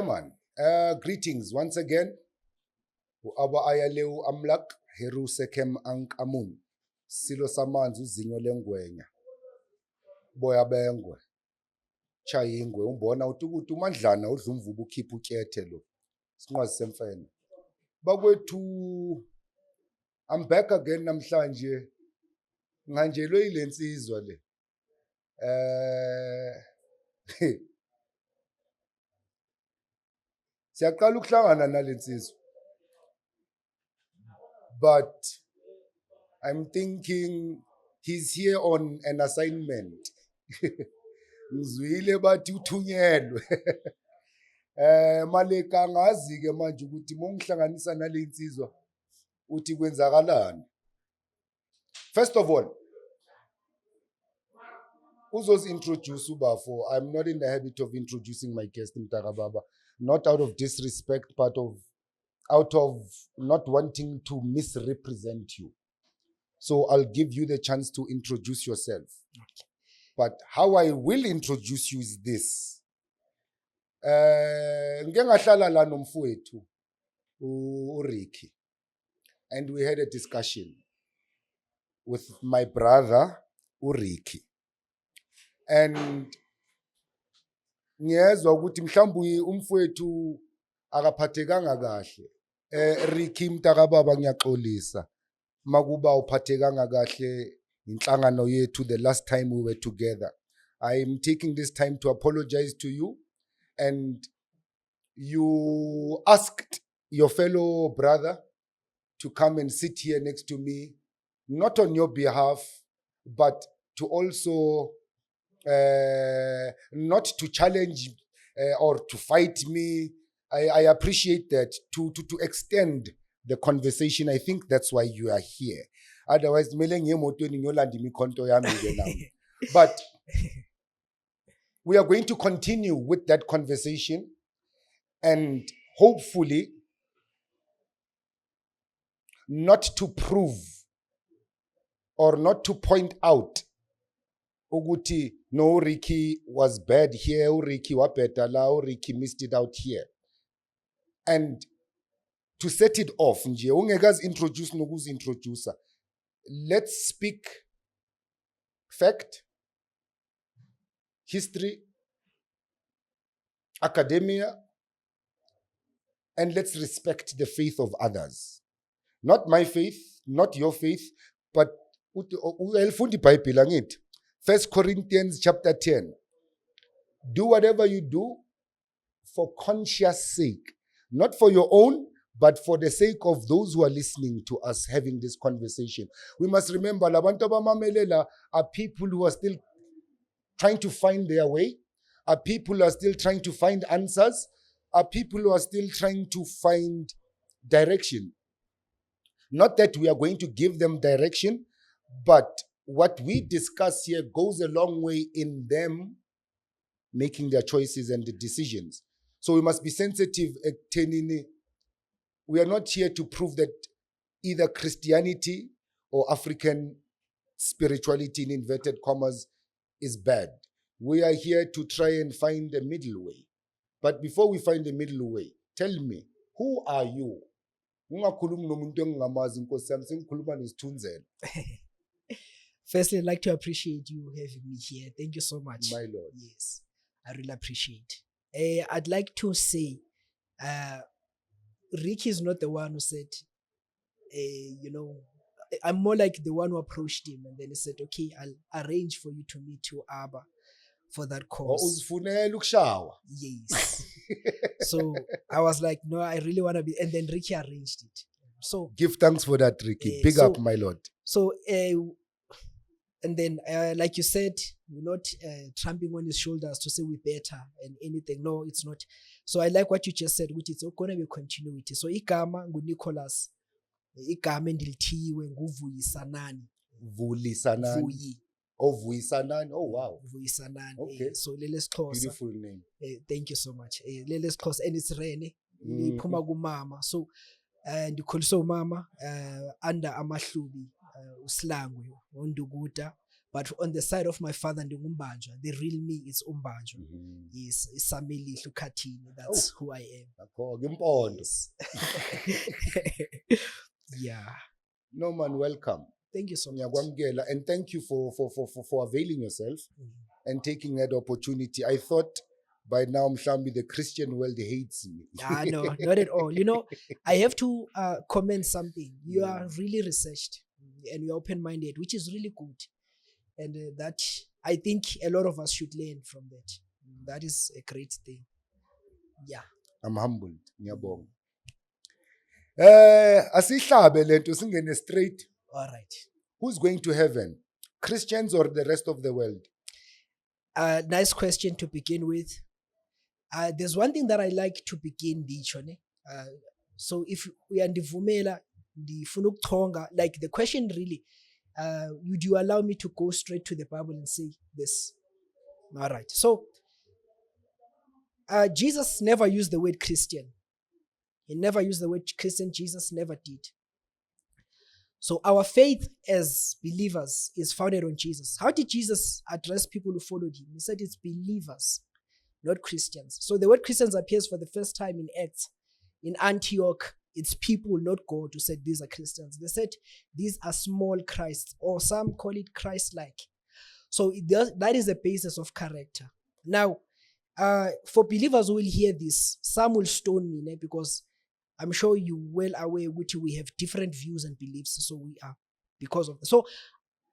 Yeah, man. Greetings once again. Abba ayaleu amlak heru sekem ank amun. Silo samanzi uzinyo lengwenya. Boya bengwe. Chayingwe umbona utukutu mandlana udlumvubu ukhipha utyethe lo. Sinqwazi semfene. Bakwethu I'm back again namhlanje. Nganjelwe ile nsizwa le. Siyaqala ukuhlangana nalensizwa. But I'm thinking he's here on an assignment. Ngizwile bathi uthunyelwe. Maleka ngazi ke manje ukuthi mongihlanganisa nalensizwa uthi kwenzakalani. First of all, Uzos introduce Ubafo. I'm not in the habit of introducing my guest Mtakababa, not out of disrespect, but out of not wanting to misrepresent you. So I'll give you the chance to introduce yourself. Okay. But how I will introduce you is this. Ngengahlala la nomfowethu uRicky, and we had a discussion with my brother uRicky. And ngiyezwa ukuthi mhlawumbe umfowethu akaphathekanga kahle. Ricky Mtakababa ngiyaxolisa. Makuba uphathekanga kahle inhlangano yethu the last time we were together. I am taking this time to apologize to you. And you asked your fellow brother to come and sit here next to me, not on your behalf, but to also not to challenge or to fight me. I appreciate that, to extend the conversation. I think that's why you are here. Otherwise, but we are going to continue with that conversation, and hopefully not to prove or not to point out Uguti, no, Ricky was bad here, Ricky was better, Ricky missed it out here. And to set it off, introduce Nogu's introducer. Let's speak fact, history, academia, and let's respect the faith of others. Not my faith, not your faith, but 1 Corinthians chapter 10. Do whatever you do for conscious sake, not for your own, but for the sake of those who are listening to us having this conversation. We must remember, Labantu Bamamelela are people who are still trying to find their way, are people who are still trying to find answers, are people who are still trying to find direction. Not that we are going to give them direction, but what we discuss here goes a long way in them making their choices and the decisions. So we must be sensitive. We are not here to prove that either Christianity or African spirituality in inverted commas is bad. We are here to try and find a middle way. But before we find a middle way, tell me, who are you? Firstly, I'd like to appreciate you having me here. Thank you so much. My Lord. Yes, I really appreciate. I'd like to say, Ricky is not the one who said, I'm more like the one who approached him, and then he said, okay, I'll arrange for you to meet to Abba for that cause. Yes. So I was like, no, I really want to be, and then Ricky arranged it. So give thanks for that, Ricky. Big up, my Lord. So, and then, like you said, we're not tramping on his shoulders to say we're better and anything. No, it's not. So I like what you just said, which is going to be continuity. So igama Nicholas, igama ndilithiwe nguVuyisanani. Vulisanani. Vuyi. Oh, Vuyisanani. Oh, wow. Vuyisanani. Okay. So Leles Xhosa. Beautiful name. Thank you so much. Leles Xhosa, and it's Rene. Iphuma kumama. So ndikholiswe umama under amahlubi uSlangwe uNduguda But on the side of my father, Mbanjwa, the real me is Mbanjwa. Yes, Sameli Lukatini. That's who I am. Yes. Yeah. No man, welcome. Thank you so much. Ngiyakwamukela, and thank you for availing yourself and taking that opportunity. I thought by now, mhlambi, the Christian world hates me. No, not at all. You know, I have to comment something. You are really researched and you're open-minded, which is really good. And that, I think a lot of us should learn from that. That is a great thing. Yeah. I'm humbled. Ngiyabonga. Asihlabe lento singene straight. All right. Who's going to heaven? Christians or the rest of the world? Nice question to begin with. There's one thing that I like to begin the so if we are ndivumela ndifuna ukuchonga, like the question really, would you allow me to go straight to the Bible and say this? All right. So Jesus never used the word Christian. He never used the word Christian. Jesus never did. So our faith as believers is founded on Jesus. How did Jesus address people who followed him? He said it's believers, not Christians. So the word Christians appears for the first time in Acts. In Antioch, it's people, not God, who said these are Christians. They said these are small Christs, or some call it Christ-like. So that is the basis of character. Now, for believers who will hear this, some will stone me because I'm sure you well aware which we have different views and beliefs. So we are because of that. So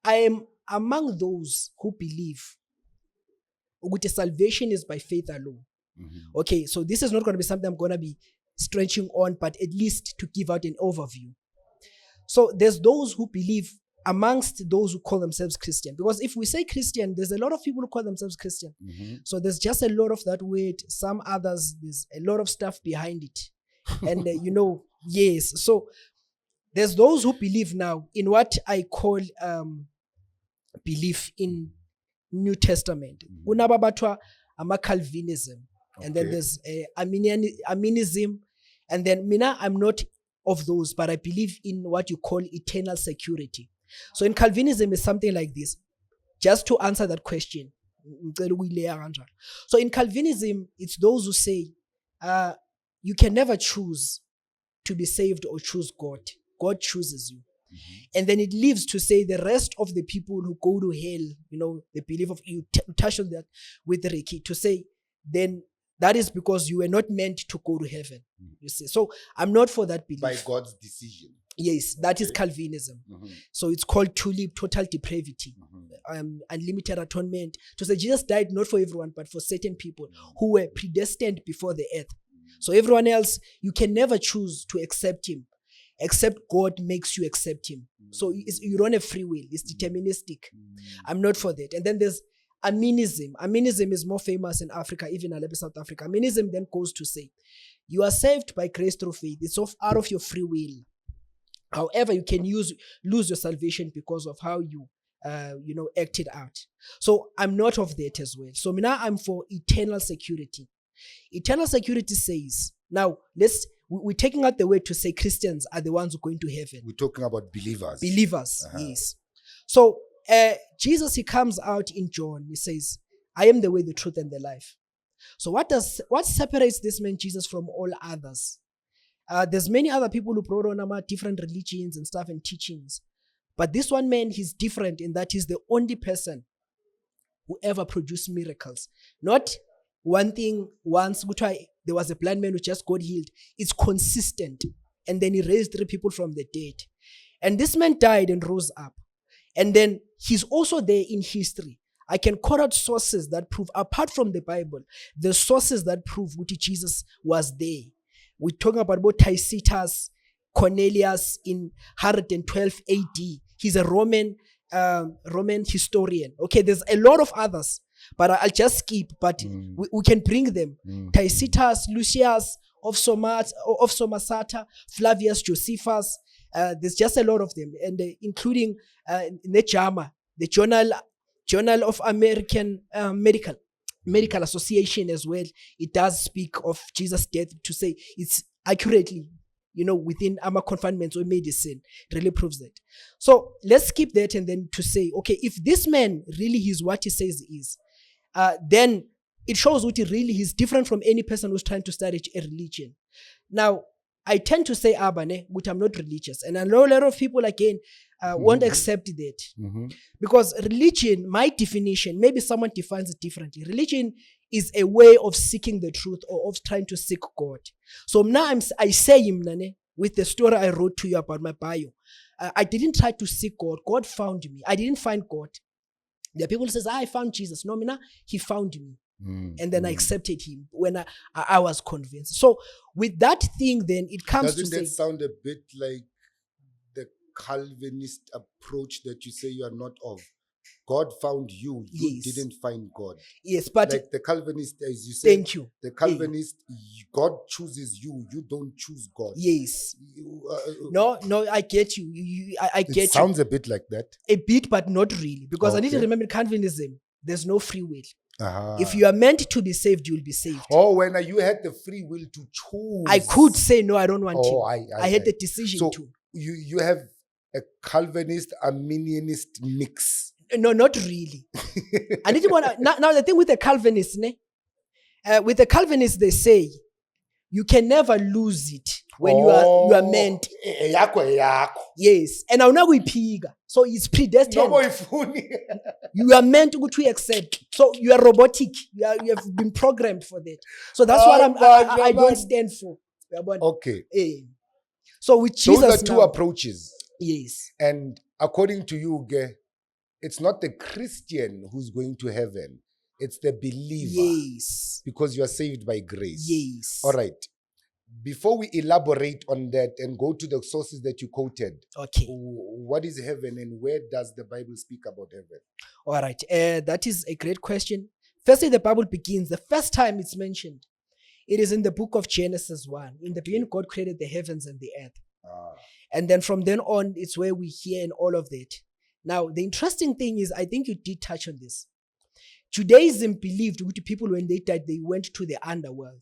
I am among those who believe that salvation is by faith alone. Okay, so this is not going to be something I'm going to be stretching on, but at least to give out an overview. So there's those who believe amongst those who call themselves Christian. Because if we say Christian, there's a lot of people who call themselves Christian. So there's just a lot of that word. Some others, there's a lot of stuff behind it. And yes. So there's those who believe now in what I call belief in New Testament. Unababatwa ama Calvinism. And then there's Arminianism. And then I'm not of those, but I believe in what you call eternal security. So in Calvinism is something like this. Just to answer that question. So in Calvinism, it's those who say, you can never choose to be saved or choose God. God chooses you. And then it leaves to say the rest of the people who go to hell, the belief of, you touch on that with Ricky, to say, then that is because you were not meant to go to heaven. You see. So I'm not for that belief. By God's decision. Yes, that is Calvinism. So it's called tulip, total depravity, unlimited atonement. To say Jesus died not for everyone, but for certain people who were predestined before the earth. So everyone else, you can never choose to accept him, except God makes you accept him. So you don't have free will. It's deterministic. I'm not for that. And then there's Arminianism. Arminianism is more famous in Africa, even in South Africa. Arminianism then goes to say, you are saved by grace through faith. It's out of your free will. However, you can lose your salvation because of how you acted out. So I'm not of that as well. So now I'm for eternal security. Eternal security says, now we're taking out the word to say Christians are the ones who are going to heaven. We're talking about believers. Believers, yes. So Jesus, he comes out in John. He says, I am the way, the truth, and the life. So what separates this man Jesus from all others? There's many other people who brought on different religions and stuff and teachings. But this one man, he's different in that he's the only person who ever produced miracles. Not one thing once, there was a blind man who just got healed. It's consistent. And then he raised 3 people from the dead. And this man died and rose up. And then he's also there in history. I can quote out sources that prove, apart from the Bible, the sources that prove which Jesus was there. We're talking about Tacitus, Cornelius in 112 AD. He's a Roman historian. Okay, there's a lot of others, but I'll just skip. But we can bring them. Tacitus, Lucius of Samosata, Flavius Josephus. There's just a lot of them, and including JAMA, the Journal of American Medical Association as well. It does speak of Jesus' death to say it's accurately, within our confinements or medicine really proves that. So let's skip that and then to say, okay, if this man really is what he says he is, then it shows what he really is different from any person who's trying to study a religion. Now, I tend to say, Abba, but I'm not religious. And I know a lot of people, again, won't accept that. Because religion, my definition, maybe someone defines it differently. Religion is a way of seeking the truth or of trying to seek God. So now I say him, with the story I wrote to you about my bio. I didn't try to seek God. God found me. I didn't find God. There are people who say, I found Jesus. No, he found me. And then I accepted him when I was convinced. So with that thing, then it comes Doesn't to say... that sound a bit like the Calvinist approach that you say you are not of? God found you. You Yes. didn't find God. Yes, but... Like the Calvinist, as you said. Thank you. The Calvinist, God chooses you. You don't choose God. Yes. No, I get you. I get you. It sounds a bit like that. A bit, but not really. Because I need to remember, in Calvinism, there's no free will. If you are meant to be saved, you will be saved. Oh, when you had the free will to choose. I could say, no, I don't want him. I had the decision so to. You have a Calvinist, Arminianist mix. No, not really. I need to now the thing with the Calvinists, with the Calvinists, they say you can never lose it when you are meant. Yes. And now we piga. So it's predestined. You are meant to accept. So you are robotic. You have been programmed for that. So that's what I don't stand for. Okay. So with Jesus, those are two approaches. Yes. And according to you, it's not the Christian who's going to heaven. It's the believer. Yes. Because you are saved by grace. Yes. All right. Before we elaborate on that and go to the sources that you quoted, okay, what is heaven and where does the Bible speak about heaven? All right. That is a great question. Firstly, the Bible begins, the first time it's mentioned, it is in the book of Genesis 1. In the beginning, God created the heavens and the earth. And then from then on, it's where we hear in all of that. Now, the interesting thing is, I think you did touch on this. Judaism believed that people, when they died, they went to the underworld.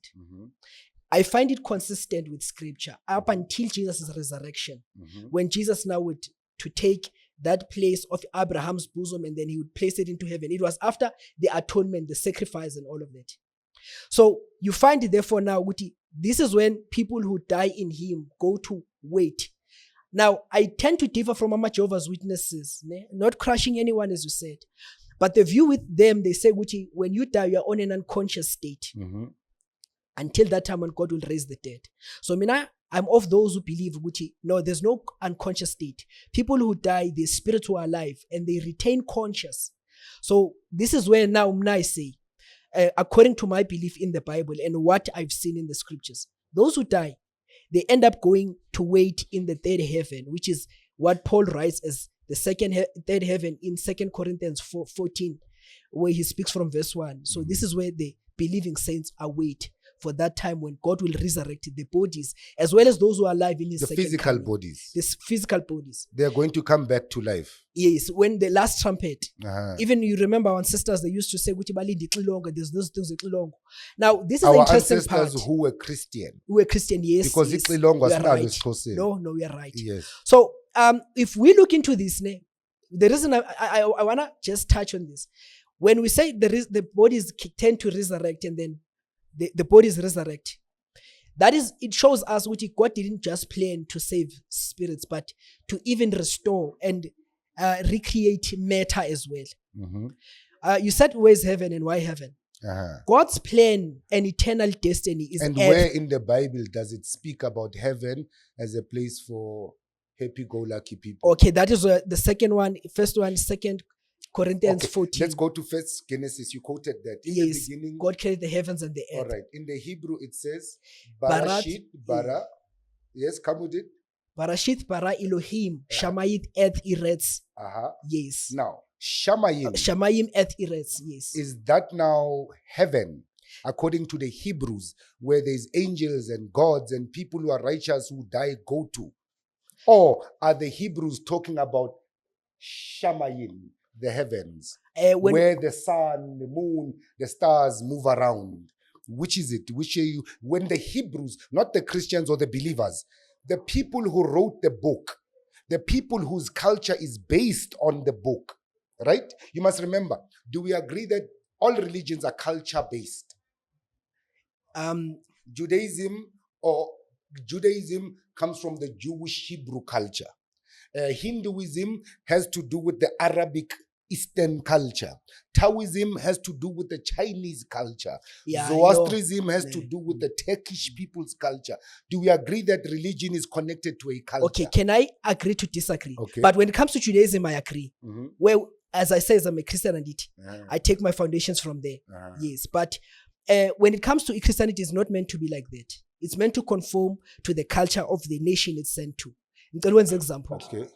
I find it consistent with scripture up until Jesus' resurrection. When Jesus now would to take that place of Abraham's bosom and then he would place it into heaven. It was after the atonement, the sacrifice and all of that. So you find it therefore now, this is when people who die in him go to wait. Now, I tend to differ from Jehovah's Witnesses, not crushing anyone as you said. But the view with them, they say, when you die, you are on an unconscious state. Until that time when God will raise the dead. So I'm of those who believe, no, there's no unconscious state. People who die, their spirits were alive and they retain conscious. So this is where now I say, according to my belief in the Bible and what I've seen in the scriptures, those who die, they end up going to wait in the third heaven, which is what Paul writes as the third heaven in 2 Corinthians 14, where he speaks from verse 1. So this is where the believing saints await for that time when God will resurrect the bodies, as well as those who are alive in his second physical coming. Bodies. The physical bodies. They are going to come back to life. Yes, when the last trumpet. Even you remember our ancestors, they used to say, there's those things. Now, this is our the interesting ancestors part. who were Christian. Yes. Because yes, was right. No, we are right. Yes. So, if we look into this, the reason I want to just touch on this. When we say the bodies tend to resurrect and then the bodies resurrect, that is, it shows us what God didn't just plan to save spirits, but to even restore and recreate matter as well. You said, where's heaven and why heaven? God's plan and eternal destiny is and where in the Bible does it speak about heaven as a place for happy-go-lucky people? Okay, that is the second one. First one, 2 Corinthians 14. Let's go to first Genesis. You quoted that. In the beginning, God created the heavens and the earth. All right. In the Hebrew, it says, Barashit, bara. Yes, come with it. Barashit, bara Elohim, Shamayit, earth, eretz. Yes. Now, Shamayim. Shamayim, earth, eretz. Yes. Is that now heaven, according to the Hebrews, where there's angels and gods and people who are righteous who die go to? Or are the Hebrews talking about Shamayim, the heavens, where the sun, the moon, the stars move around? Which is it? Which are you? When the Hebrews, not the Christians or the believers, the people who wrote the book, the people whose culture is based on the book, right? You must remember, do we agree that all religions are culture-based? Judaism comes from the Jewish Hebrew culture. Hinduism has to do with the Arabic Eastern culture. Taoism has to do with the Chinese culture. Zoroastrianism has to do with the Turkish people's culture. Do we agree that religion is connected to a culture? Okay, can I agree to disagree? Okay. But when it comes to Judaism, I agree. Well, as I say, I'm a Christian and I take my foundations from there. Yes, but when it comes to Christianity, it's not meant to be like that. It's meant to conform to the culture of the nation it's sent to. Example. Okay.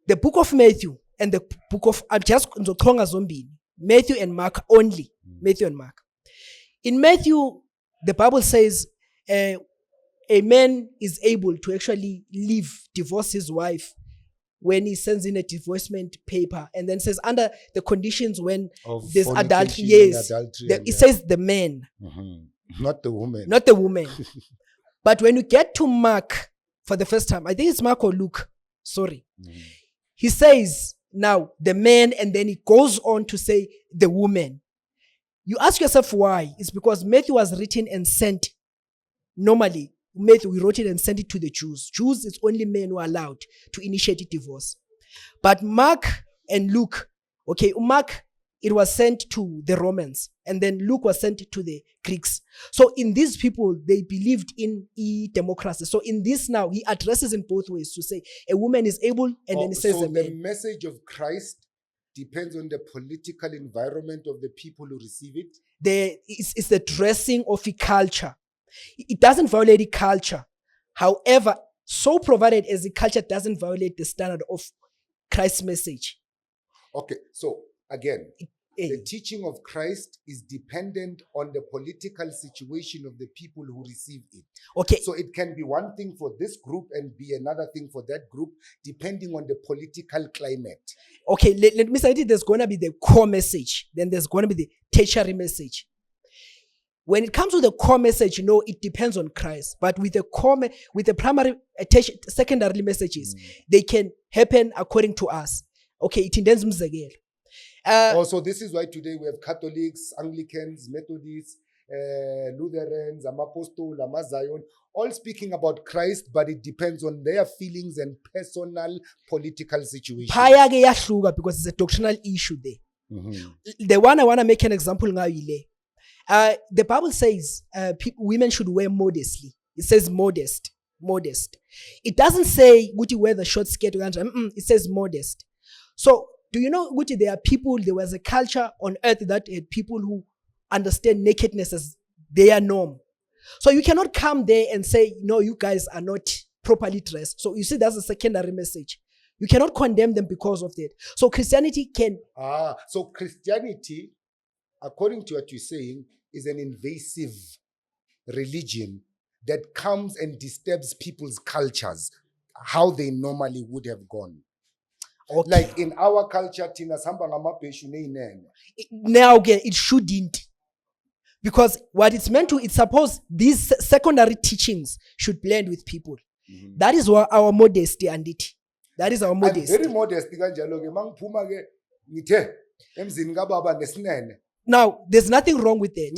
The book of Matthew and the book of Matthew and Mark only. Matthew and Mark. In Matthew, the Bible says a man is able to actually divorce his wife when he sends in a divorcement paper, and then says under the conditions when there's adultery. Yes, it says the man, not the woman. Not the woman. But when you get to Mark for the first time, I think it's Mark or Luke. Sorry. He says now the man, and then he goes on to say the woman. You ask yourself why. It's because Matthew was written and sent. Normally, Matthew, we wrote it and sent it to the Jews. Jews is only men who are allowed to initiate a divorce. But Mark and Luke, okay, Mark, it was sent to the Romans, and then Luke was sent to the Greeks. So in these people, they believed in democracy. So in this now, he addresses in both ways to say a woman is able, and then he says so a man. The message of Christ depends on the political environment of the people who receive it? It's the dressing of a culture. It doesn't violate the culture. However, so provided as the culture doesn't violate the standard of Christ's message. Okay, so again, the teaching of Christ is dependent on the political situation of the people who receive it. Okay. So it can be one thing for this group and be another thing for that group, depending on the political climate. Okay, let me say it. There's going to be the core message. Then there's going to be the tertiary message. When it comes to the core message, it depends on Christ. But with the primary, secondary messages, they can happen according to us. Okay, it intends mzegelo. Also, this is why today we have Catholics, Anglicans, Methodists, Lutherans, Apostles, Zion, all speaking about Christ, but it depends on their feelings and personal political situation. Because it's a doctrinal issue there. The one I want to make an example now. The Bible says women should wear modestly. It says modest. It doesn't say Gucci wear the short skirt. It says modest. So do you know, Gucci, there was a culture on earth that had people who understand nakedness as their norm. So you cannot come there and say, no, you guys are not properly dressed. So you see, that's a secondary message. You cannot condemn them because of that. So Christianity can... So Christianity, according to what you're saying, is an invasive religion that comes and disturbs people's cultures, how they normally would have gone. Okay. Like in our culture, now again, it shouldn't. Because what it's meant to, it's supposed these secondary teachings should blend with people. That is what our modesty and it. That is our modesty. I'm very modest. Now, there's nothing wrong with that.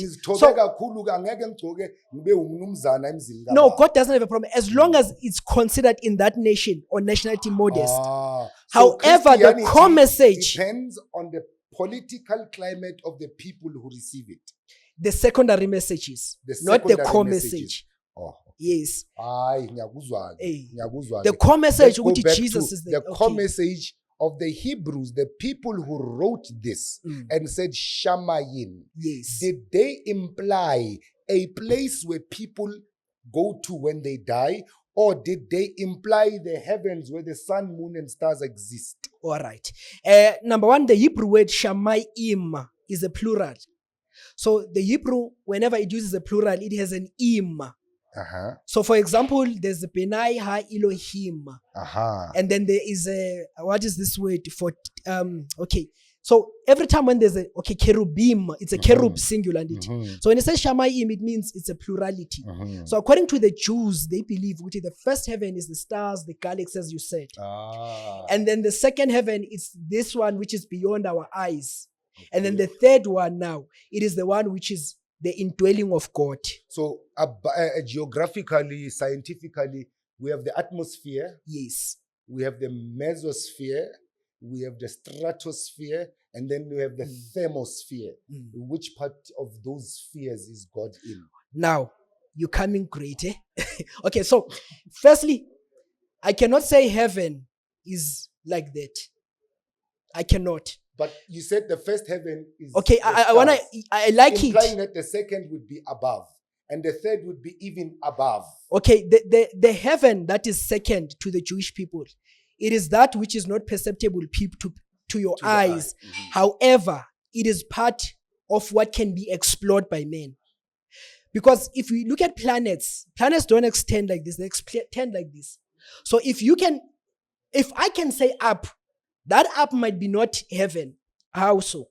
No, God doesn't have a problem as long as it's considered in that nation or nationality modest. However, the core message depends on the political climate of the people who receive it. The secondary messages, not the core message. Yes. The core message, which Jesus is the core message of the Hebrews, the people who wrote this and said Shamayim. Yes. Did they imply a place where people go to when they die, or did they imply the heavens where the sun, moon, and stars exist? All right. Number one, the Hebrew word Shamayim is a plural. So the Hebrew, whenever it uses a plural, it has an im. So for example, there's a Benai Ha Elohim. And then there is a, what is this word for, okay. So every time when there's a cherubim, it's a cherub Mhm. singular. Indeed. Mhm. So when it says shamayim, it means it's a plurality. Mhm. So according to the Jews, they believe which the first heaven is the stars, the galaxies, as you said. And then the second heaven is this one which is beyond our eyes. And then Okay. the third one now, it is the one which is the indwelling of God. So geographically, scientifically, we have the atmosphere, Yes. we have the mesosphere, we have the stratosphere, and then we have the thermosphere. Mm. Which part of those spheres is God in? Now, you're coming great, eh? Okay, so firstly, I cannot say heaven is like that. I cannot. But you said the first heaven is Okay, the I like implying it. that the second would be above, and the third would be even above. Okay, the heaven that is second to the Jewish people, it is that which is not perceptible to your To the eyes. eye. Mhm. However, it is part of what can be explored by men. Because if we look at planets don't extend like this, they extend like this. So if I can say up, that up might be not heaven. How so?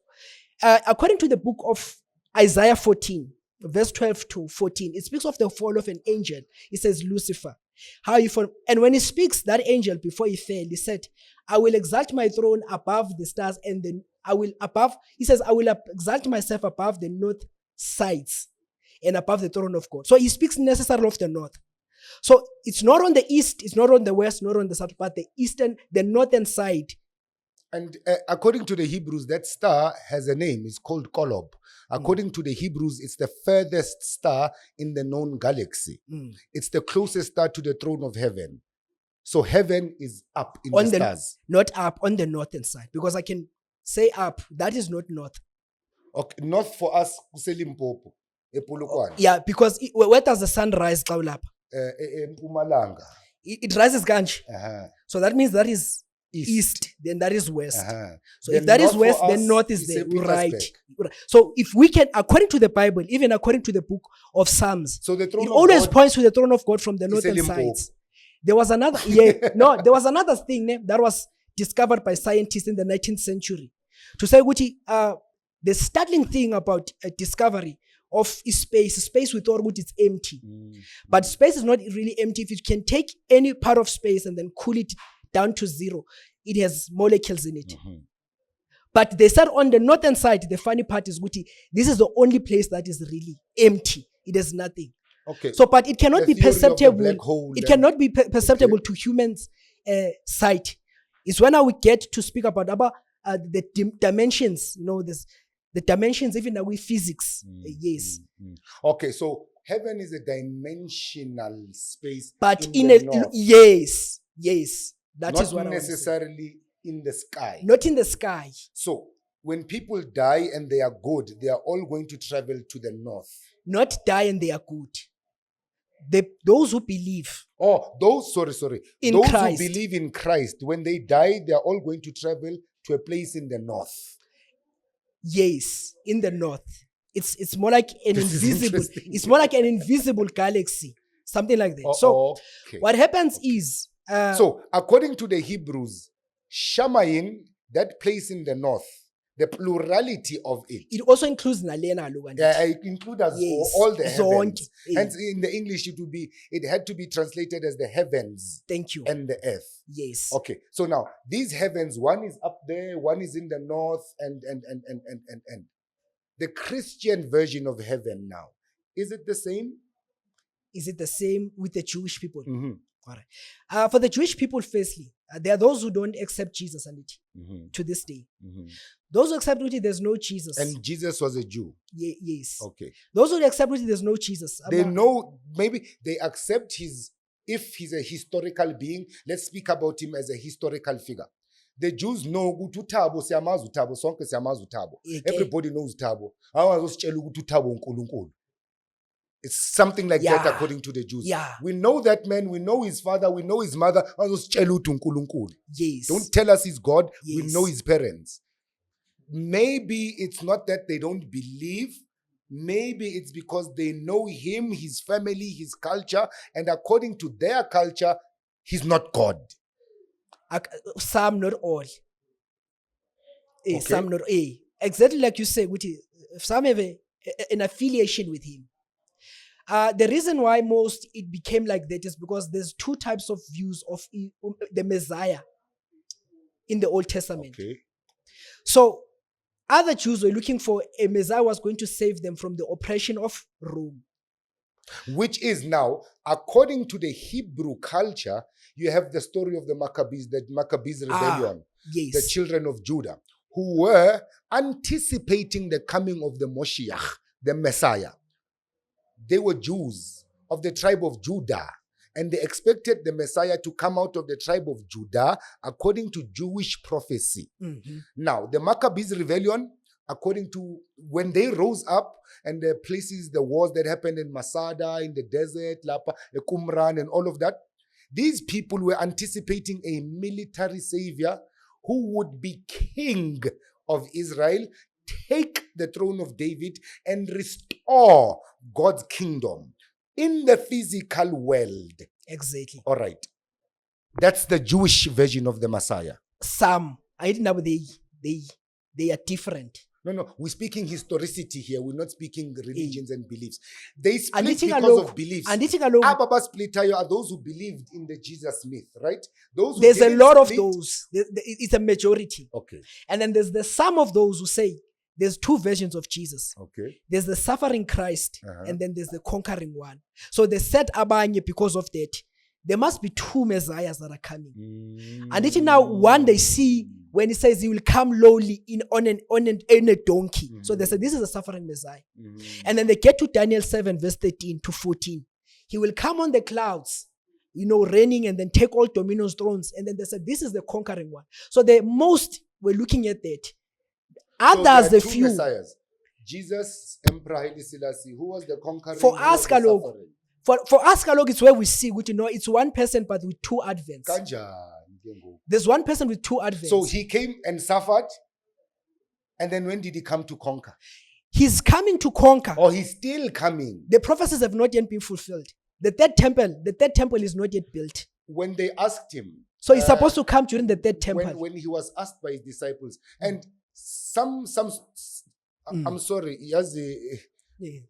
According to the book of Isaiah 14, verse 12 to 14, it speaks of the fall of an angel. It says Lucifer. How he fall, and when he speaks, that angel before he fell, he said, I will exalt my throne above the stars, and then I will exalt myself above the north sides and above the throne of God. So he speaks necessarily of the north. So it's not on the east, it's not on the west, not on the south, but the northern side. And according to the Hebrews, that star has a name. It's called Kolob. According to the Hebrews, it's the furthest star in the known galaxy. It's the closest star to the throne of heaven. So heaven is up in the stars. Not up, on the northern side. Because I can say up, that is not north. Okay, north for us, Limpopo, Epolokwane, Yeah, because where does the sun rise, Kaulapa? Mpumalanga. It rises Ganj. Uh-huh. So that means that is east, then that is west. Uh-huh. So Then if that is north west, for then us north is is there. a Petersburg. Right. So if we can, according to the Bible, even according to the book of Psalms, So the throne it of always God points to the throne of God from the is northern Limpopo. sides. There was another, there was another thing that was discovered by scientists in the 19th century. To say, the startling thing about a discovery of space we thought it's empty. But space is not really empty. If you can take any part of space and then cool it down to zero, it has molecules in it. But they said on the northern side, the funny part is, this is the only place that is really empty. It has nothing. Okay. So, but it cannot The be theory of the perceptible. black hole It and- cannot be perceptible to humans' sight. It's when we get to speak about the dimensions. The dimensions, even with physics. Yes. Okay, so heaven is a dimensional space, But in the north, yes, that not is what I want to say. necessarily in the sky. Not in the sky. So when people die and they are good, they are all going to travel to the north. Not die and they are good. Those who believe Sorry. in Those Christ. who believe in Christ, when they die, they are all going to travel to a place in the north. Yes, in the north. It's more like an This is invisible. interesting. It's more like an invisible galaxy, something like that. So Okay. what happens is, So according to the Hebrews, Shamayim, that place in the north, the plurality of it, it also includes Nalena Lugan. it includes Yes. all the Zonke. heavens. Hence, in the English, it had to be translated as the heavens Thank you. and the earth. Yes. Okay, so now these heavens, one is up there, one is in the north, and the Christian version of heaven now, is it the same? Is it the same with the Jewish people? Mm-hmm. All right. For the Jewish people, firstly, there are those who don't accept Jesus and it to this day. Those who accept it, there's no Jesus. And Jesus was a Jew. Yes. Okay. Those who accept it, there's no Jesus. They know, maybe they accept if he's a historical being, let's speak about him as a historical figure. The Jews know ukuthi uThabo siyamazi uThabo, sonke siyamazi uThabo. Everybody knows uThabo. Awazositshela ukuthi uThabo uNkulunkulu. It's something like that according to the Jews. Yeah. We know that man, we know his father, we know his mother. Awazositshela ukuthi uNkulunkulu. Yes. Don't tell us he's God. Yes. We know his parents. Maybe it's not that they don't believe. Maybe it's because they know him, his family, his culture, and according to their culture, he's not God. Some, not all. Some not. Exactly like you say, some have an affiliation with him. The reason why most it became like that is because there's two types of views of the Messiah in the Old Testament. Okay. So other Jews were looking for a Messiah who was going to save them from the oppression of Rome. Which is now, according to the Hebrew culture, you have the story of the Maccabees, the Maccabees rebellion, Yes. the children of Judah, who were anticipating the coming of the Moshiach, the Messiah. They were Jews of the tribe of Judah, and they expected the Messiah to come out of the tribe of Judah according to Jewish prophecy. Mhm. Now, the Maccabees rebellion, according to when they rose up and the places, the wars that happened in Masada, in the desert, Lapa, Qumran, and all of that, these people were anticipating a military savior who would be king of Israel, take the throne of David, and restore God's kingdom in the physical world. Exactly. All right. That's the Jewish version of the Messiah. Some, I didn't know they are different. No, we're speaking historicity here. We're not speaking religions and beliefs. They split Andithi because kaloku- of beliefs. andithi kaloku, Abba split are those who believed in the Jesus myth, right? Those who there's a didn't lot of split- those. It's a majority. Okay, And then there's the some of those who say there's two versions of Jesus. okay. There's the suffering Christ, Uh-huh. and then there's the conquering one. So they said abanye because of that. There must be two messiahs that are coming. And it now one they see when he says he will come lowly in a donkey. So they said this is a suffering Messiah. And then they get to Daniel 7 verse 13 to 14. He will come on the clouds, raining and then take all dominions thrones. And then they said this is the conquering one. So the most were looking at that. Others, the two few. messiahs. Jesus, Emperor Haile Selassie, who was the conquering? For who was us, the Kalok, suffering? For us, Kalok, it's where we see, it's one person but with two advents. Kanjani ke ngoku? There's one person with two advents. So he came and suffered, and then when did he come to conquer? He's coming to conquer. Or he's still coming? The prophecies have not yet been fulfilled. The third temple is not yet built. When they asked him, So he's supposed to come during the third temple. when he was asked by his disciples, and I'm sorry, yazi Yeah.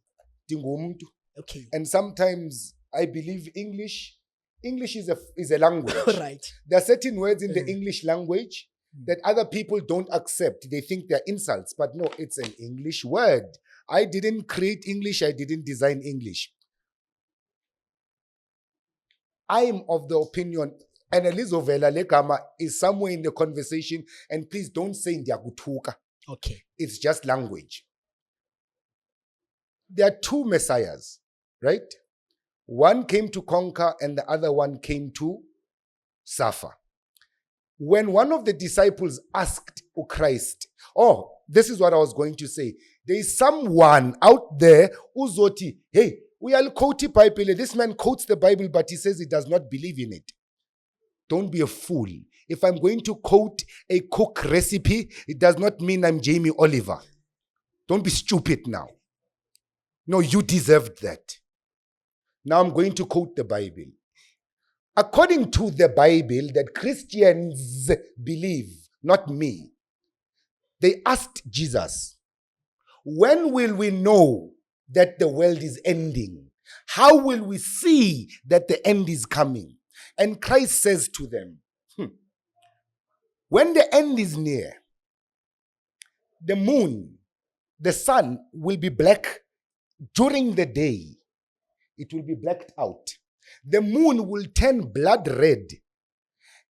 ndingumntu. Okay. And sometimes I believe English is a language. Right. There are certain words in the English language that other people don't accept. They think they're insults, but no, it's an English word. I didn't create English. I didn't design English. I'm of the opinion, and Elizovela Legama is somewhere in the conversation, and please don't say ndiyakutuka. Okay. It's just language. There are two messiahs, right? One came to conquer and the other one came to suffer. When one of the disciples asked Christ, this is what I was going to say. There is someone out there uzoti, hey, we are quoting Bible. This man quotes the Bible, but he says he does not believe in it. Don't be a fool. If I'm going to quote a cook recipe, it does not mean I'm Jamie Oliver. Don't be stupid now. No, you deserved that. Now I'm going to quote the Bible. According to the Bible that Christians believe, not me, they asked Jesus, when will we know that the world is ending? How will we see that the end is coming? And Christ says to them, when the end is near, the moon, the sun will be black during the day. It will be blacked out. The moon will turn blood red,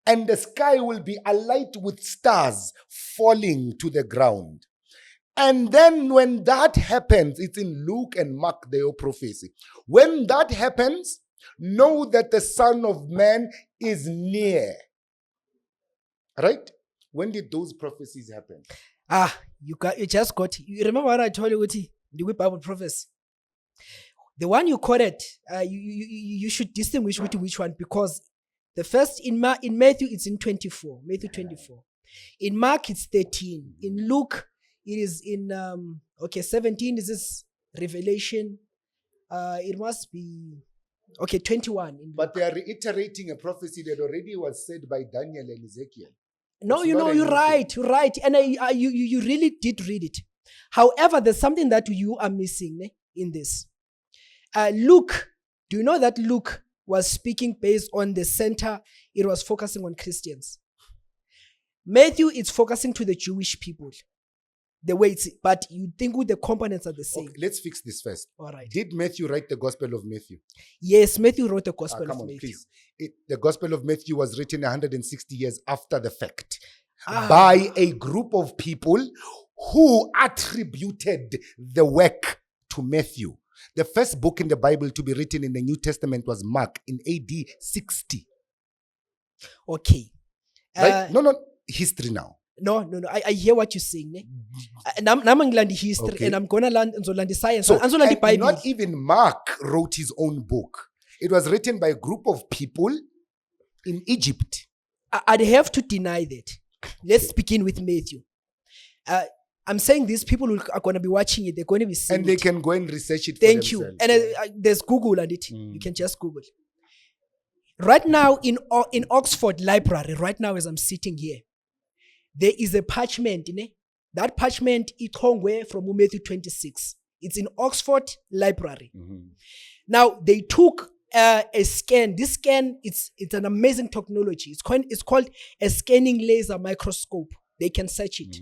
and the sky will be alight with stars falling to the ground. And then when that happens, it's in Luke and Mark, their prophecy. When that happens, know that the Son of Man is near. Right? When did those prophecies happen? You just got. You remember what I told you, the Bible prophecy? The one you quoted, you should distinguish which one, because the first in Matthew it's in 24, Matthew 24. In Mark it's 13. In Luke it is in 17. Is this Revelation? It must be 21. But they are reiterating a prophecy that already was said by Daniel and Ezekiel. No, It's not a you're new thing. right. You're right. And you really did read it. However, there's something that you are missing in this. Luke, do you know that Luke was speaking based on the center? It was focusing on Christians. Matthew is focusing to the Jewish people. The way it's, but you think with the components are the same. Okay, let's fix this first. All right. Did Matthew write the Gospel of Matthew? Yes, Matthew wrote the Gospel Come of on, Matthew. please. The Gospel of Matthew was written 160 years after the fact Ah. by a group of people who attributed the work to Matthew. The first book in the Bible to be written in the New Testament was Mark in AD 60. Okay. Right? No, history now. No. I hear what you're saying. And I'm learning history, Okay. and I'm gonna learn science. So, I'm gonna learn the and Bible. not even Mark wrote his own book. It was written by a group of people in Egypt. I'd have to deny that. Let's begin with Matthew. I'm saying these people who are going to be watching it, they're going to be seeing And they it. can go and research it Thank for you. themselves. And there's Google and it. You can just Google. Right now in Oxford Library, right now as I'm sitting here, there is a parchment. That parchment is from Matthew 26. It's in Oxford Library. Now they took a scan. This scan, it's an amazing technology. It's called a scanning laser microscope. They can search it.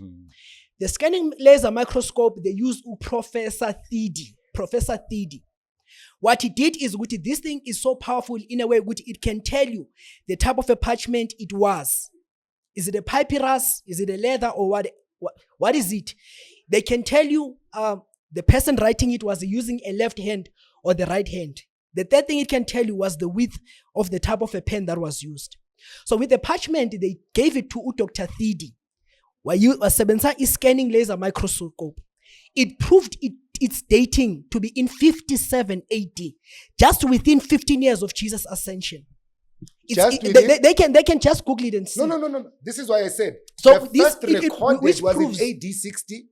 The scanning laser microscope, they use Professor Thidi. What he did is, this thing is so powerful in a way, it can tell you the type of a parchment it was. Is it a papyrus? Is it a leather? Or what is it? They can tell you the person writing it was using a left hand or the right hand. The third thing it can tell you was the width of the type of a pen that was used. So with the parchment, they gave it to Dr. Thidi. While you is scanning laser microscope, it proved its dating to be in 57 AD, just within 15 years of Jesus' ascension. They can just Google it and see. No. This is why I said so the first recorded was proves, in AD 60.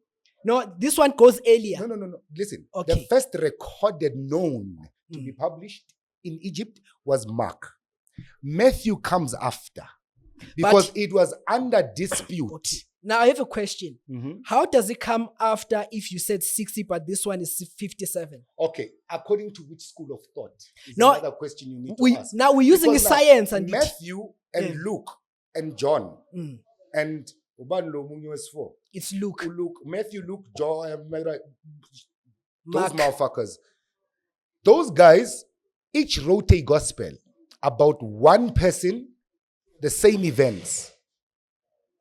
No, this one goes earlier. No. Listen, Okay. The first recorded known to be published in Egypt was Mark. Matthew comes after because it was under dispute. Okay. Now I have a question. How does it come after if you said 60, but this one is 57? Okay, according to which school of thought? Is another question you need to ask. Now we're using Because science and Matthew and Luke and John and it's Luke. Matthew, Luke, John, those Mark. motherfuckers. Those guys each wrote a gospel about one person, the same events,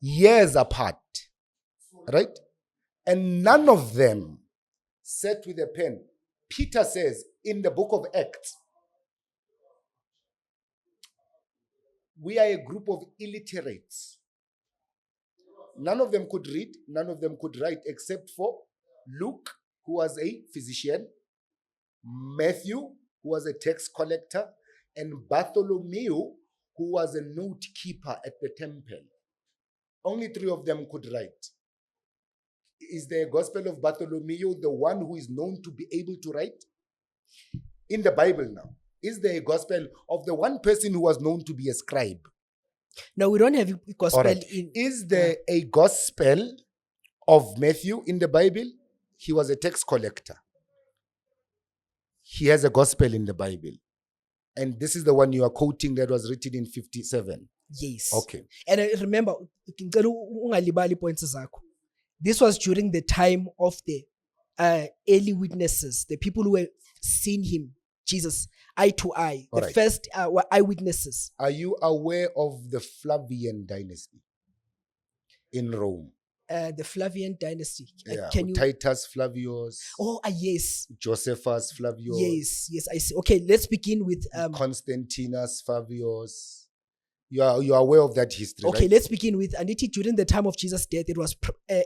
years apart, right? And none of them sat with a pen. Peter says in the book of Acts, we are a group of illiterates. None of them could read, none of them could write, except for Luke, who was a physician, Matthew, who was a tax collector, and Bartholomew, who was a note keeper at the temple. Only three of them could write. Is the Gospel of Bartholomew the one who is known to be able to write? In the Bible now, is there a Gospel of the one person who was known to be a scribe? No, we don't have a Gospel in. Is there a Gospel of Matthew in the Bible? He was a tax collector. He has a Gospel in the Bible. And this is the one you are quoting that was written in 57. Yes. Okay. And remember, this was during the time of the early witnesses, the people who have seen him, Jesus, eye to eye, the first were eyewitnesses. Are you aware of the Flavian dynasty in Rome? The Flavian dynasty. Yeah. Titus Flavius. Oh, yes. Josephus Flavius. Yes, I see. Okay, let's begin with Constantinus Flavius. You are aware of that history, okay, right? Let's begin with, and during the time of Jesus' death, it was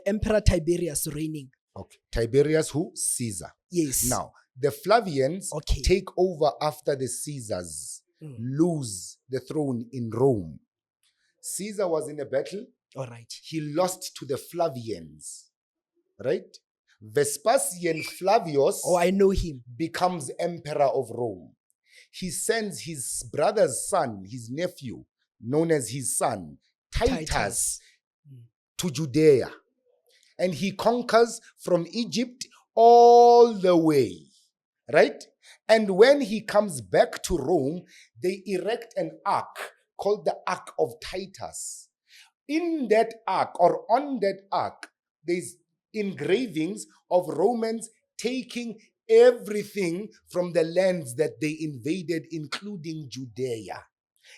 Emperor Tiberius reigning. Okay. Tiberius who? Caesar. Yes. Now, the Flavians take over after the Caesars lose the throne in Rome. Caesar was in a battle. All right. He lost to the Flavians. Right? Vespasian Flavius. Oh, I know him. Becomes emperor of Rome. He sends his brother's son, his nephew, known as his son, Titus, to Judea. And he conquers from Egypt all the way, right? And when he comes back to Rome, they erect an ark called the Ark of Titus. In that ark, or on that ark, there's engravings of Romans taking everything from the lands that they invaded, including Judea,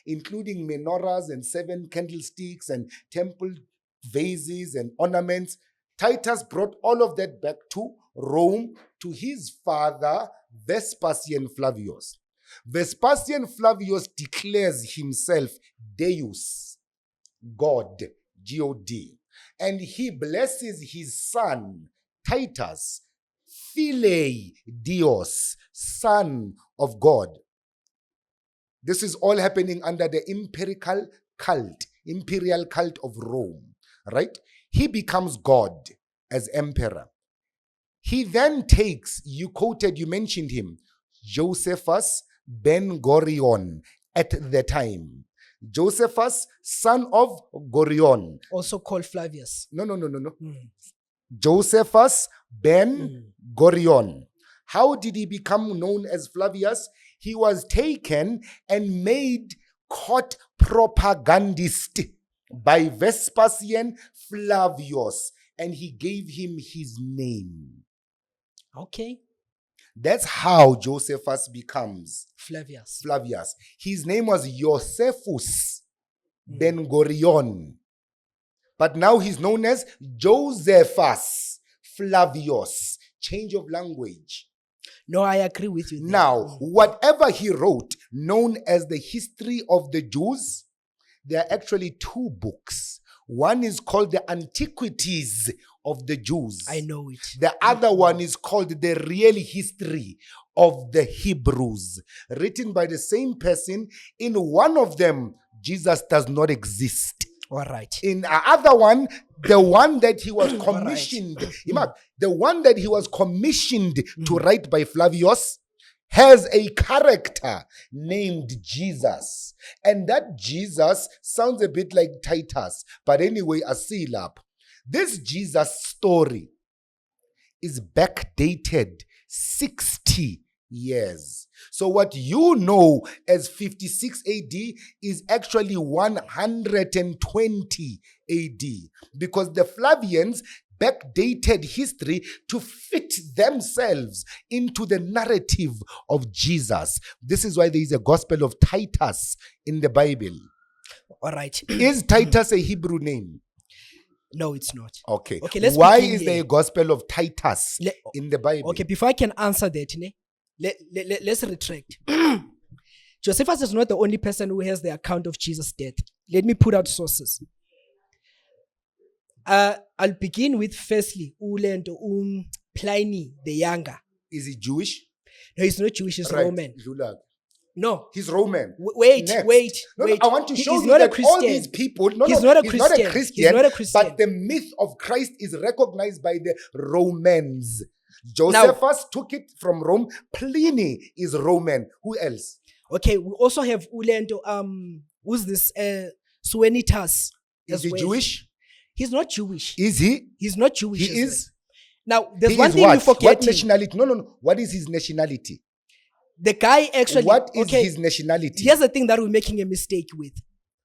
including menorahs and 7 candlesticks and temple vases and ornaments. Titus brought all of that back to Rome, to his father, Vespasian Flavius. Vespasian Flavius declares himself Deus, God, G-O-D. And he blesses his son, Titus, Phile Dios, son of God. This is all happening under the imperial cult of Rome, right? He becomes God as emperor. He then takes, you mentioned him, Josephus Ben-Gurion at the time. Josephus, son of Gurion. Also called Flavius. No. Josephus Ben-Gurion. How did he become known as Flavius? He was taken and made court propagandist by Vespasian Flavius, and he gave him his name. Okay. That's how Josephus becomes Flavius. His name was Josephus Ben-Gurion. But now he's known as Josephus Flavius. Change of language. No, I agree with you there. Now, whatever he wrote, known as the History of the Jews, there are actually 2 books. One is called the Antiquities of the Jews. I know it. The other one is called the Real History of the Hebrews, written by the same person. In one of them, Jesus does not exist. All right. In the other one, the one that he was commissioned, the one that he was commissioned to write by Flavius, has a character named Jesus. And that Jesus sounds a bit like Titus. But anyway, a seal up. This Jesus story is backdated 60 years. So what you know as 56 AD is actually 120 AD. Because the Flavians backdated history to fit themselves into the narrative of Jesus. This is why there is a gospel of Titus in the Bible. All right. Is Titus a Hebrew name? No, it's not. Okay. Let's why begin is here. there a gospel of Titus in the Bible? Okay, before I can answer that, let's retract. Josephus is not the only person who has the account of Jesus' death. Let me put out sources. I'll begin with firstly, Pliny the Younger. Is he Jewish? No, he's not Jewish, he's Right. Roman. No. He's Roman. Wait. No, I want to show He's you not a that all Christian. these people, He's not a Christian. He's not a Christian. but the myth of Christ is recognized by the Romans. Josephus took it from Rome. Pliny is Roman. Who else? Okay, we also have who's this? Suenitas. Is he Jewish? He's not Jewish. Is he? He's not Jewish. He is? Now, there's He one is thing what? you forget. What nationality? No. What is his nationality? The guy actually. What is his nationality? Here's the thing that we're making a mistake with.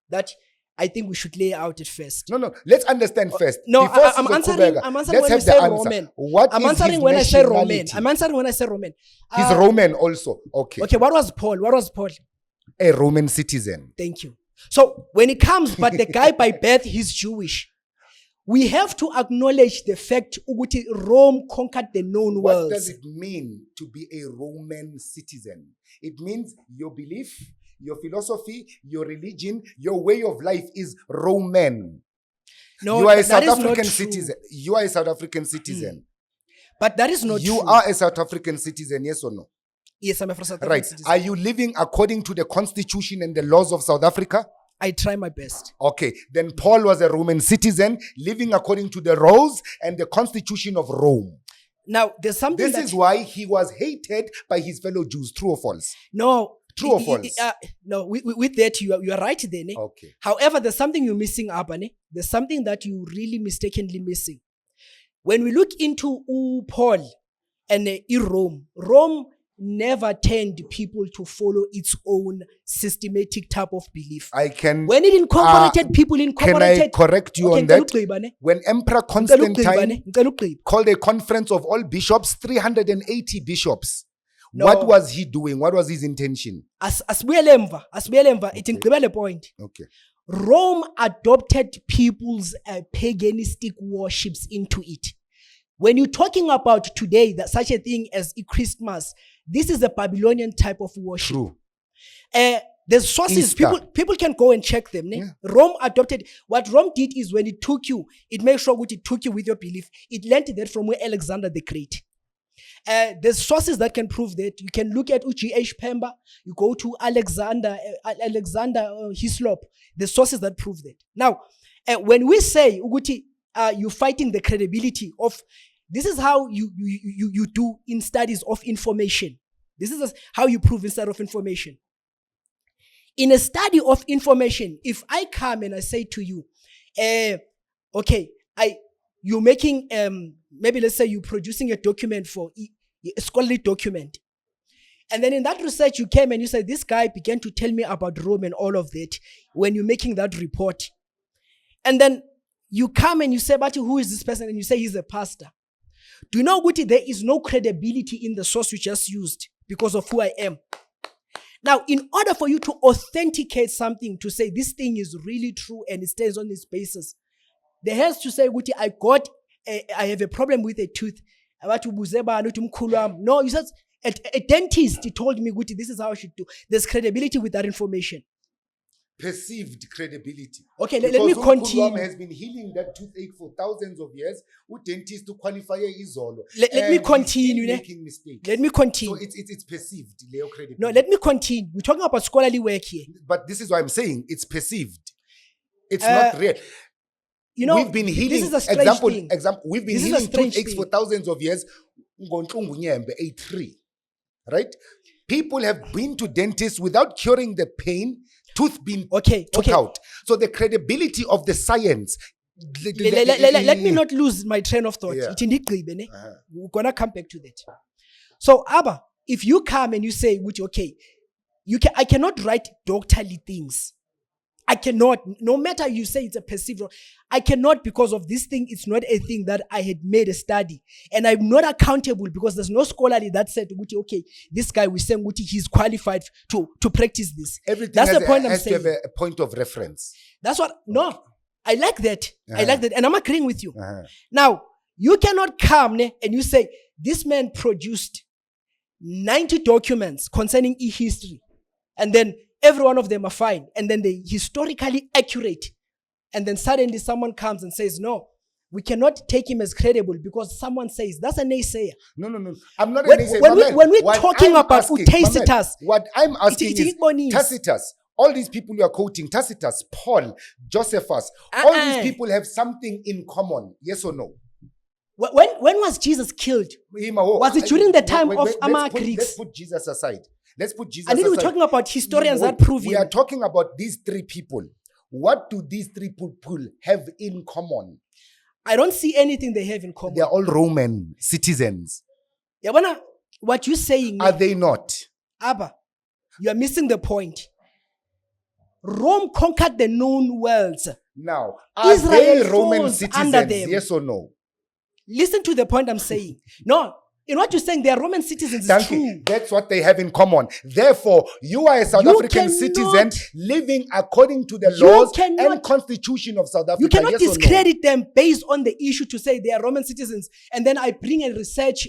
That I think we should lay out at first. No. Let's understand first. No, Before I'm Sizo answering Kubega, when let's I have say the answer. Roman. What I'm is answering his when I say Roman. nationality? I'm answering when I say Roman. He's Roman also. Okay. Okay, what was Paul? A Roman citizen. Thank you. So when it comes, but the guy by birth, he's Jewish. We have to acknowledge the fact that Rome conquered the known world. What does it mean to be a Roman citizen? It means your belief, your philosophy, your religion, your way of life is Roman. No, you are a that South is not African true. citizen. You are a South African citizen. But that is not true. You are a South African citizen, yes or no? Yes, I'm a South African Right. citizen. Are you living according to the constitution and the laws of South Africa? I try my best. Okay. Then Paul was a Roman citizen living according to the laws and the constitution of Rome. Now, there's something This is why he was hated by his fellow Jews. True or false? No, True or false? No, with that, you are right there. Ne? Okay. However, there's something you're missing, Abba. Ne? There's something that you really mistakenly missing. When we look into Paul and Rome never turned people to follow its own systematic type of belief. When it incorporated people, Can I correct you on that? When Emperor Constantine called a conference of all bishops, 380 bishops, no. What was he doing? What was his intention? It includes the point. Okay. Rome adopted people's paganistic worships into it. When you're talking about today that such a thing as a Christmas, this is a Babylonian type of worship. True. There's sources. People can go and check them. Yeah. Rome adopted. What Rome did is when it took you, it made sure it took you with your belief. It learned that from where Alexander the Great. There's sources that can prove that. You can look at G.H. Pemba. You go to Alexander Hislop. There's sources that prove that. Now, when we say you're fighting the credibility of, this is how you do in studies of information. This is how you prove instead of information. In a study of information, if I come and I say to you, you're making, maybe let's say you're producing a document for a scholarly document. And then in that research, you came and you said, this guy began to tell me about Rome and all of that when you're making that report. And then you come and you say, but who is this person? And you say he's a pastor. Do you know, Guti, there is no credibility in the source you just used because of who I am. Now, in order for you to authenticate something, to say this thing is really true and it stands on this basis, there has to say, Guti, I have a problem with a tooth. No, you said a dentist, he told me, Guti, this is how I should do. There's credibility with that information. Perceived credibility. Okay, let me continue. Has been healing that toothache for thousands of years. Dentist to qualify izolo. Let me continue. Making mistakes. Let me continue. So it's perceived. Credibility. No, let me continue. We're talking about scholarly work here. But this is what I'm saying. It's perceived. It's not real. You know, we've been healing. This is a strange thing. We've been healing toothaches for thousands of years. A3, right? People have been to dentists without curing the pain. Tooth being took out. So the credibility of the science. Let me not lose my train of thought. Yeah. We're going to come back to that. So, Abba, if you come and you say, I cannot write doctorly things. I cannot, no matter you say it's a perceived wrong, I cannot, because of this thing. It's not a thing that I had made a study. And I'm not accountable because there's no scholarly that said, this guy we're saying he's qualified to practice this. Everything that's has the point I'm saying. To have a point of reference. That's what, no, I like that. I like that. And I'm agreeing with you. Now, you cannot come and you say, this man produced 90 documents concerning e-history. And then every one of them are fine. And then they're historically accurate. And then suddenly someone comes and says, no, we cannot take him as credible because someone says, that's a naysayer. No. I'm not a naysayer. When we're talking about Tacitus, what I'm asking is Tacitus. All these people you are quoting, Tacitus, Paul, Josephus, all these people have something in common. Yes or no? When was Jesus killed? Was it during the time of Greeks? Let's put Jesus aside. And then we're talking about historians that prove we are talking about these three people. What do these three people have in common? I don't see anything they have in common. They are all Roman citizens. What you're saying... Are they not? Abba, you are missing the point. Rome conquered the known worlds. Now, are Israel they Roman citizens? Yes or no? Listen to the point I'm saying. No. In what you're saying, they are Roman citizens. It's true. That's what they have in common. Therefore, you are a South African citizen living according to the laws and constitution of South Africa. You cannot discredit them based on the issue to say they are Roman citizens. And then I bring a research,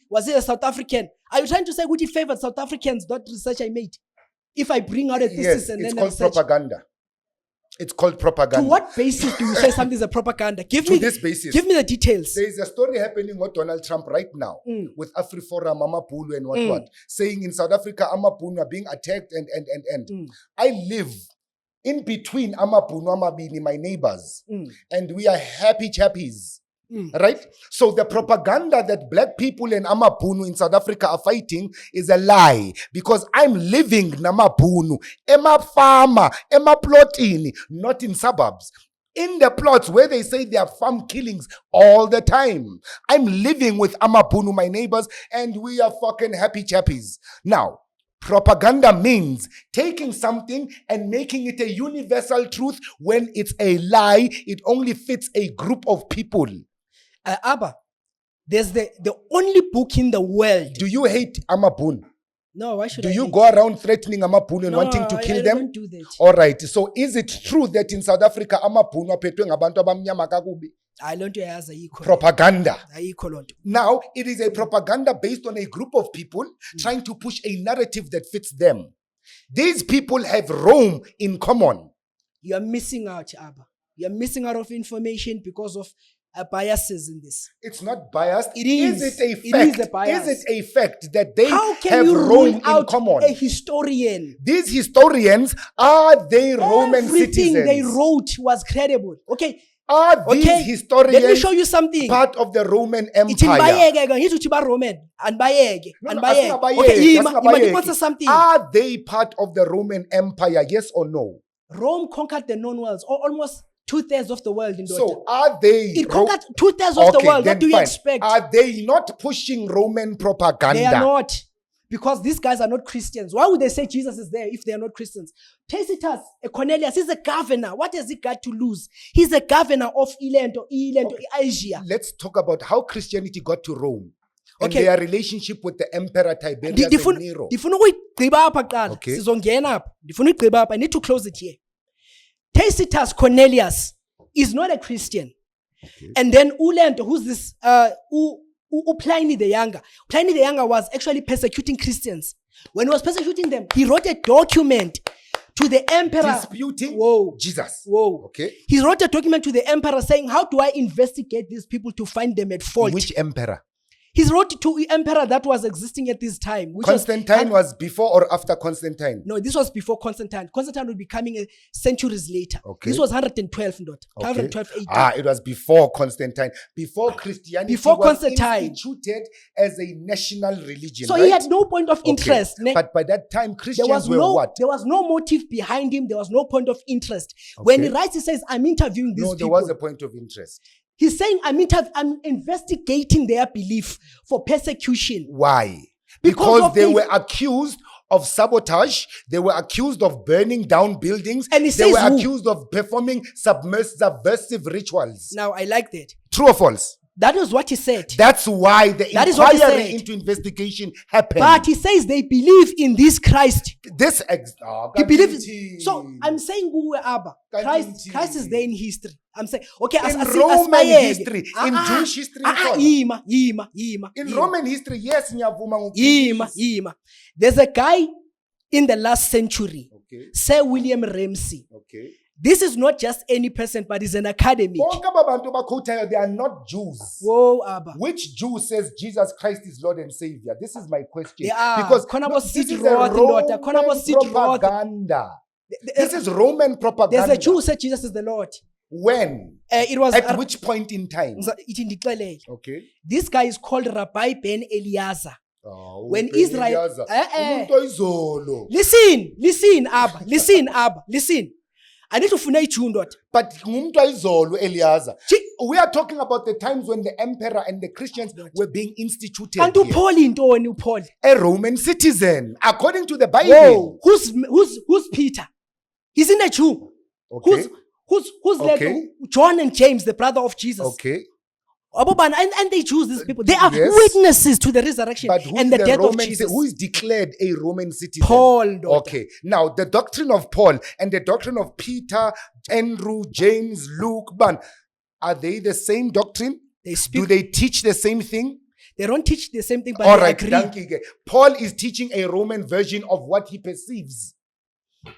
was it a South African? Are you trying to say Uti favored South Africans? That research I made. If I bring out a thesis and then it's called propaganda. It's called propaganda. To what basis do you say something is a propaganda? Give me the details. There is a story happening with Donald Trump right now with AfriForum, Amapulu and what, saying in South Africa, Amapulu are being attacked and. I live in between Amapulu, Amabini, my neighbors, and we are happy chappies. Right? So the propaganda that black people and Amabhunu in South Africa are fighting is a lie, because I'm living Namabhunu, Emma farmer, Emma plotini, not in suburbs. In the plots where they say there are farm killings all the time. I'm living with Amabhunu, my neighbors, and we are fucking happy chappies. Now, propaganda means taking something and making it a universal truth when it's a lie. It only fits a group of people. Abba, there's the only book in the world. Do you hate Amabhunu? No, why should Do I you hate? go around threatening Amabhunu and No, wanting to kill I them? don't do that. All right. So is it true that in South Africa Amabhunu aphethwe ngabantu abamnyama kakubi? I don't yazi ayikho. Propaganda. Ayikho lonto. Now, it is a propaganda based on a group of people trying to push a narrative that fits them. These people have Rome in common. You are missing out, Abba. You are missing out of information because of biases in this. It's not biased. It is. Is it a It fact? is a bias. Is it a fact that they How can have you Rome rule in out common? a historian? These historians, are they Roman Everything citizens? they wrote was credible. Okay. Are these Okay. historians Let me show you something. part of the Roman Ithi Empire? bayeke ke ngithi uthi ba Roman and bayeke No, and no, bayeke. asinabayeki, Okay, ima asinabayeki. ngibonisa something. Are they part of the Roman Empire? Yes or no? Rome conquered the known worlds, or almost 2/3 of the world in So are they? It conquered 2/3 of the world. then What do you fine. expect? Are they not pushing Roman propaganda? They are not. Because these guys are not Christians. Why would they say Jesus is there if they are not Christians? Tacitus, Cornelius, he's a governor. What has he got to lose? He's a governor of Asia. Let's talk about how Christianity got to Rome and Okay. their relationship with the Emperor Tiberius and Nero. Ndifuna ukuyigqiba apha kuqala. Okay. Sizongena apha. Ndifuna ukuyigqiba apha. I need to close it here. Tacitus Cornelius is not a Christian. Okay. And then Ulento, who's this Pliny the Younger. Pliny the Younger was actually persecuting Christians. When he was persecuting them, he wrote a document to the emperor. Disputing Jesus. Whoa. Okay. He wrote a document to the emperor saying, how do I investigate these people to find them at fault? Which emperor? He wrote to the emperor that was existing at this time. Which Constantine was before or after Constantine? No, this was before Constantine. Constantine would be coming centuries later. Okay. This was 112, not 112 AD. It was before Constantine. Before Christianity Before was Constantine. instituted as a national religion. So right? he had no point of interest. Okay. But by that time, Christians were what? There was no motive behind him. There was no point of interest. When he writes, he says, I'm interviewing these people. No, there was a point of interest. He's saying, I'm investigating their belief for persecution. Why? Because Because they were accused of sabotage. They were accused of burning down buildings. And he They says were who? accused of performing subversive rituals. Now, I like that. True or false? That was what he said. That's why the That is what he inquiry said. into investigation happened. But he says they believe in this Christ. He believes. So I'm saying, Abba, Christ is there in history. I'm saying, okay, in Roman history, in Jewish history, in Roman history, yes, Yima. There's a guy in the last century, Okay. Sir William Ramsay. Okay. This is not just any person, but he's an academic. Bonke ababantu bakhotayo, they are not Jews. Whoa, Abba. Which Jew says Jesus Christ is Lord and Savior? This is my question. They are. Because Khona this bo-Sid is Roth, a ndoda. Khona Roman bo-Sid Roth. propaganda. This is Roman propaganda. There's a Jew who said Jesus is the Lord. When? It was At which point in time? Okay. This guy is called Rabbi Ben Eliezer. Oh, When Ben Israel- Eliezer. Eh. Umuntu oyizolo. Listen, Abba. Listen. I need to funa iJew ndoda. But ngumuntu oyizolo Eliezer. Chi- We are talking about the times when the emperor and the Christians were being instituted. Kanti here. uPaul intoni uPaul? A Roman citizen, according to the Bible. Whoa. Who's Peter? He's in a Jew. Okay. Who's Okay. like John and James, the brother of Jesus. Okay. And they choose these people. They are Yes. witnesses to the resurrection But who and is the the death of Roman? Jesus. Who is declared a Roman citizen? Paul. Ndoda. Okay. Now the doctrine of Paul and the doctrine of Peter, Andrew, James, Luke, are they the same doctrine? They speak. Do they teach the same thing? They don't teach the same thing, but All they right. agree. Danke. Paul is teaching a Roman version of what he perceives.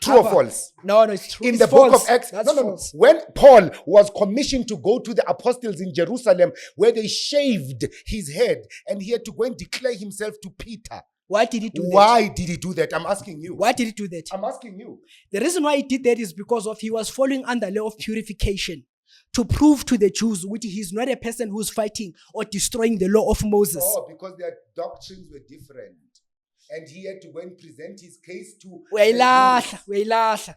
True or Abba. false? No, it's true. In It's the book false. of Acts, That's no. false. When Paul was commissioned to go to the apostles in Jerusalem, where they shaved his head, and he had to go and declare himself to Peter. Why did he do that? Why did he do that? I'm asking you. Why did he do that? I'm asking you. The reason why he did that is because he was following under law of purification to prove to the Jews which he's not a person who's fighting or destroying the law of Moses. Oh, because their doctrines were different. And he had to go and present his case to Uyayilahla.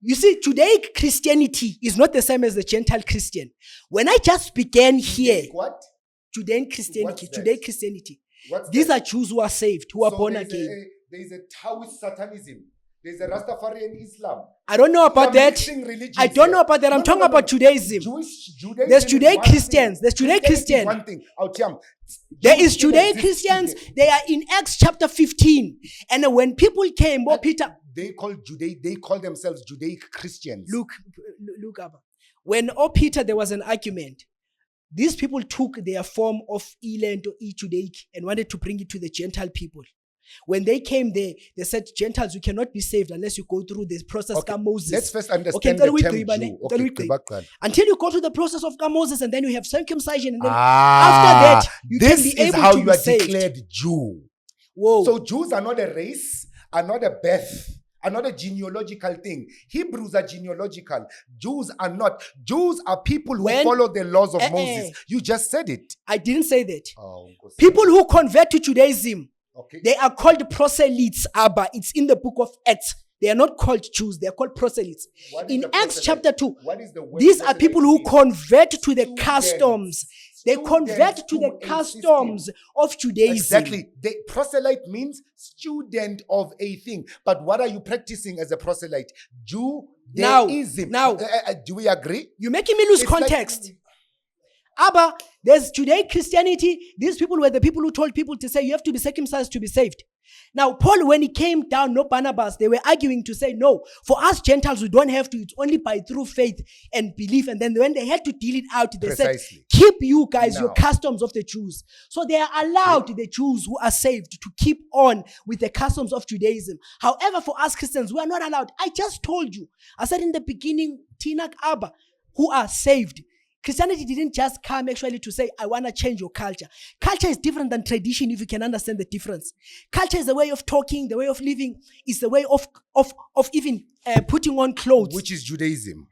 You see, Judaic Christianity is not the same as the Gentile Christian. When I just began here, what? Judaic Christianity, What's that? Judaic Christianity. What's These that? are Jews who are saved, who are So born there's again. There's a Taoist Satanism. There's a Rastafarian Islam. I don't know about You are that. mixing religions I don't here. know about that. I'm No, talking no, no, about no. Judaism. Judaism There's is Judaic one thing. Christians. There's Judaic Christianity is Christian. one thing. There Jews is Judaic exist Christians. today. They are in Acts chapter 15. And when people came, Peter, They call themselves Judaic Christians. look, Abba. When Peter, there was an argument. These people took their form of Eland or E-Judaic and wanted to bring it to the Gentile people. When they came there, they said, Gentiles, you cannot be saved unless you go through this process of Moses. Let's first understand the term Jew. Okay, until you go through the process of Moses, and then you have circumcision, and then after that, you can be able how to you be are saved. declared Jew. Whoa. So Jews are not a race, are not a birth, are not a genealogical thing. Hebrews are genealogical. Jews are not. Jews are people who follow the laws of Moses. You just said it. I didn't say that. Oh, people who convert to Judaism, okay, they are called proselytes, Abba. It's in the book of Acts. They are not called Jews. They are called proselytes. In Acts chapter 2, these are people who convert to the customs. They convert to the customs of Judaism. Exactly. Proselyte means student of a thing. But what are you practicing as a proselyte? Judaism. Now, do we agree? You're making me lose context. Abba, there's Judaic Christianity. These people were the people who told people to say, you have to be circumcised to be saved. Now, Paul, when he came down, no Barnabas, they were arguing to say, no, for us Gentiles, we don't have to. It's only by through faith and belief. And then when they had to deal it out, they said, keep you guys your customs of the Jews. So they are allowed, the Jews who are saved, to keep on with the customs of Judaism. However, for us Christians, we are not allowed. I just told you. I said in the beginning, Tinak Abba, who are saved. Christianity didn't just come actually to say, I want to change your culture. Culture is different than tradition, if you can understand the difference. Culture is the way of talking, the way of living, is the way of even putting on clothes. Which is Judaism.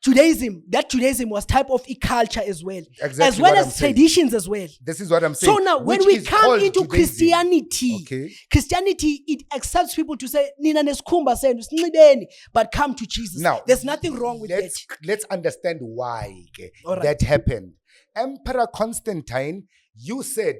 Judaism was type of a culture as well. Exactly, as well as traditions as well. This is what I'm saying. So now when we come into Christianity, Christianity, it accepts people to say, Nina neskumba senu, but come to Jesus. Now, there's nothing wrong with that. Let's understand why that happened. Emperor Constantine, you said,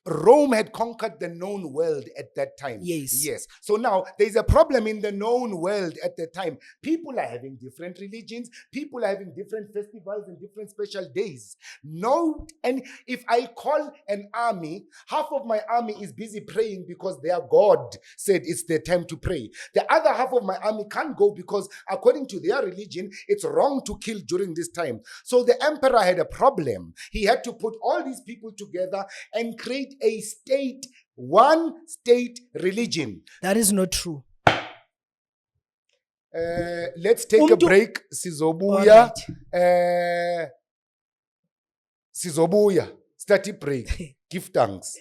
Rome had conquered the known world at that time. Yes. So now there's a problem in the known world at that time. People are having different religions. People are having different festivals and different special days. No, and if I call an army, half of my army is busy praying because their God said it's their time to pray. The other half of my army can't go because according to their religion, it's wrong to kill during this time. So the emperor had a problem. He had to put all these people together and create a state, one state religion. That is not true. Let's take a break. Sizobuya. Sizobuya. Static break. Give thanks.